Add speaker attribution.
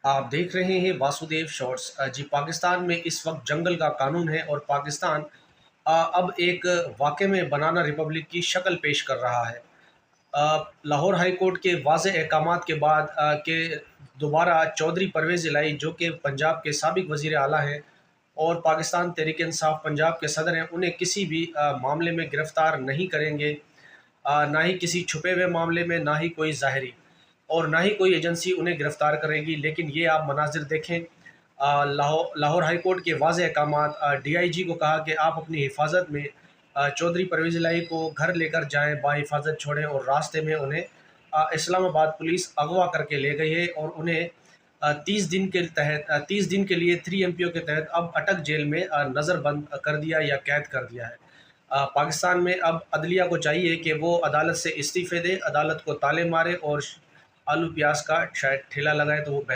Speaker 1: आप देख रहे हैं वासुदेव शॉर्ट्स। जी, पाकिस्तान में इस वक्त जंगल का कानून है और पाकिस्तान अब एक वाक़ई में बनाना रिपब्लिक की शक्ल पेश कर रहा है। लाहौर हाई कोर्ट के वाज़ेह अहकामात के बाद के दोबारा चौधरी परवेज़ इलाही, जो कि पंजाब के साबिक़ वज़ीर आला हैं और पाकिस्तान तहरीक इंसाफ पंजाब के सदर हैं, उन्हें किसी भी मामले में गिरफ़्तार नहीं करेंगे। ना ही किसी छुपे हुए मामले में, ना ही कोई ज़ाहिरी, और ना ही कोई एजेंसी उन्हें गिरफ़्तार करेगी। लेकिन ये आप मनाज़िर देखें। लाहौर हाई कोर्ट के वाज़ेह अहकामात, DIG को कहा कि आप अपनी हिफाजत में चौधरी परवेज़ इलाही को घर लेकर जाएँ, बाहिफाजत छोड़ें, और रास्ते में उन्हें इस्लामाबाद पुलिस अगवा करके ले गई है और उन्हें 30 दिन के लिए 3 MPO के तहत अब अटक जेल में नज़रबंद कर दिया या कैद कर दिया है। पाकिस्तान में अब अदलिया को चाहिए कि वो अदालत से इस्तीफ़े दे, अदालत को ताले मारे और आलू प्याज का शायद ठेला लगाए तो वो